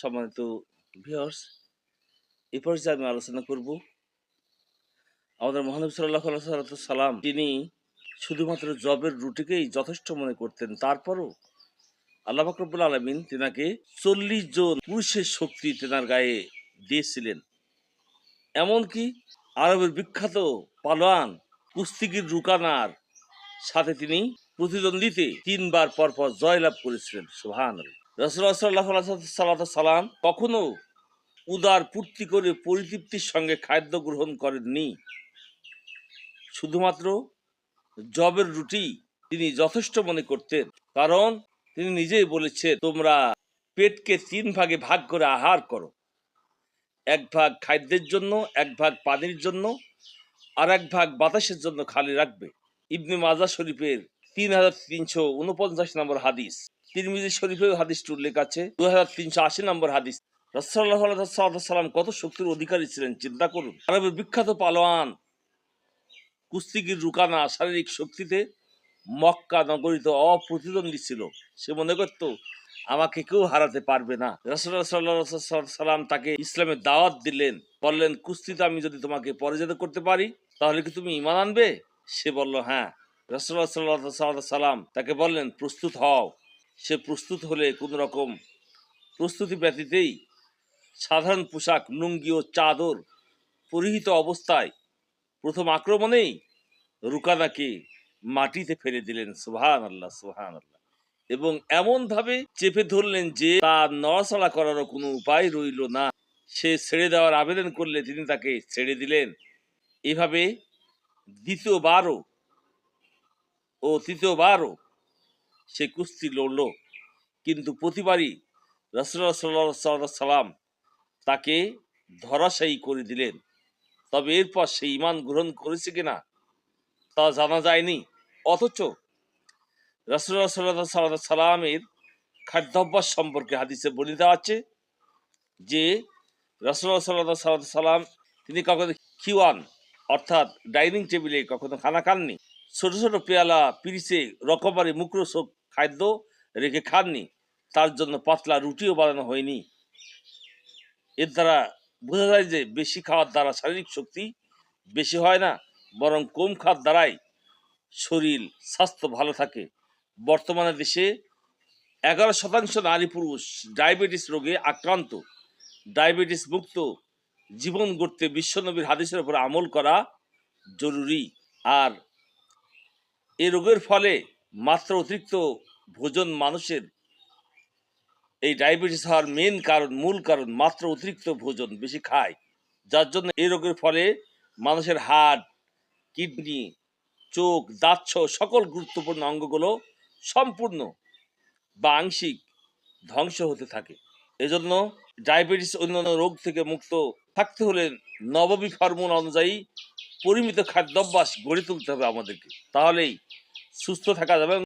সম্মানিত ভিউয়ার্স, এই পর্যায়ে আমি আলোচনা করব আমাদের মহানবী সাল্লাল্লাহু আলাইহি সাল্লাম তিনি শুধুমাত্র জবের রুটিকেই যথেষ্ট মনে করতেন। তারপরও আল্লাহ পাক রব্বুল আলামিন তিনাকে ৪০ জন পুরুষের শক্তি তেনার গায়ে দিয়েছিলেন। এমনকি আরবের বিখ্যাত পালোয়ান কুস্তিগির রুকানার সাথে তিনি প্রতিদ্বন্দ্বিতে ৩ বার পরপর জয়লাভ করেছিলেন। সুবহানাল্লাহ। রাসূলুল্লাহ সাল্লাল্লাহু আলাইহি সাল্লাম কখনো উদার পূর্তি করে পরিতৃপ্তির সঙ্গে খাদ্য গ্রহণ করেননি। শুধুমাত্র জবের রুটি তিনি যথেষ্ট মনে করতেন। কারণ তিনি নিজেই বলেছেন, তোমরা পেটকে ৩ ভাগে ভাগ করে আহার করো। ১ ভাগ খাদ্যের জন্য, ১ ভাগ পানির জন্য, আর ১ ভাগ বাতাসের জন্য খালি রাখবে। ইবনে মাজাহ শরীফের ৩৩৪৯ নম্বর হাদিস, তিরমিজি শরীফেও হাদিসটি উল্লেখ আছে ২৩৮০ নম্বর হাদিস। রাসূলুল্লাহ সাল্লাল্লাহু আলাইহি সাল্লাম কত শক্তির অধিকারী ছিলেন চিন্তা করুন। আরবের বিখ্যাত পালোয়ান কুস্তিগির রুকানা শারীরিক শক্তিতে মক্কা নগরীতে অপ্রতিদ্বন্দ্বী ছিল। সে মনে করত আমাকে কেউ হারাতে পারবে না। রাসূলুল্লাহ সাল্লাল্লাহু আলাইহি সাল্লাম তাকে ইসলামের দাওয়াত দিলেন, বললেন কুস্তিতে আমি যদি তোমাকে পরাজিত করতে পারি তাহলে কি তুমি ঈমান আনবে? সে বলল হ্যাঁ। রাসূলুল্লাহ সাল্লাল্লাহু আলাইহি সাল্লাম তাকে বললেন প্রস্তুত হও। সে প্রস্তুত হলে কোন রকম প্রস্তুতি ব্যতীতই সাধারণ পোশাক লুঙ্গি ও চাদর পরিহিত অবস্থায় প্রথম আক্রমণেই রুকানাকে মাটিতে ফেলে দিলেন। সুবহানাল্লাহ, সুবহানাল্লাহ। এবং এমন ভাবে চেপে ধরলেন যে তার নড়াচড়া করারও কোনো উপায় রইল না। সে ছেড়ে দেওয়ার আবেদন করলে তিনি তাকে ছেড়ে দিলেন। এভাবে দ্বিতীয়বারও ও তৃতীয়বারও সে কুস্তি লড়ল, কিন্তু প্রতিবারই রাসূলুল্লাহ সাল্লাল্লাহু আলাইহি সাল্লাম তাকে ধরাশায়ী করে দিলেন। তবে এরপর সে ঈমান গ্রহণ করেছে কিনা তা জানা যায়নি। অথচ রাসূলুল্লাহ সাল্লাল্লাহু আলাইহি সাল্লামের খাদ্যাভ্যাস সম্পর্কে হাদিসে বর্ণিত আছে যে রাসূলুল্লাহ সাল্লাল্লাহু আলাইহি সাল্লাম তিনি কখনো খিওয়ান অর্থাৎ ডাইনিং টেবিলে কখনো খানা খাননি। ছোট ছোট পেয়ালা পিরিচে রকমারি মুখরোচক খাদ্য রেখে খাননি। তার জন্য পাতলা রুটিও বানানো হয়নি। এর দ্বারা বোঝা যায় যে বেশি খাওয়ার দ্বারা শারীরিক শক্তি বেশি হয় না, বরং কম খাওয়ার দ্বারাই শরীর স্বাস্থ্য ভালো থাকে। বর্তমানে দেশে 11% নারী পুরুষ ডায়াবেটিস রোগে আক্রান্ত। ডায়াবেটিস মুক্ত জীবন গড়তে বিশ্বনবীর হাদিসের উপর আমল করা জরুরি। আর এই রোগের ফলে মাত্রা অতিরিক্ত ভোজন মানুষের এই ডায়াবেটিস হওয়ার মূল কারণ মাত্রা অতিরিক্ত ভোজন বেশি খায়, যার জন্য এই রোগের ফলে মানুষের হার্ট, কিডনি, চোখ, দাঁত সহ সকল গুরুত্বপূর্ণ অঙ্গগুলো সম্পূর্ণ বা আংশিক ধ্বংস হতে থাকে। এজন্য ডায়াবেটিস অন্যান্য রোগ থেকে মুক্ত থাকতে হলে নববী ফর্মুলা অনুযায়ী পরিমিত খাদ্যাভ্যাস গড়ে তুলতে হবে আমাদেরকে, তাহলেই সুস্থ থাকা যাবে।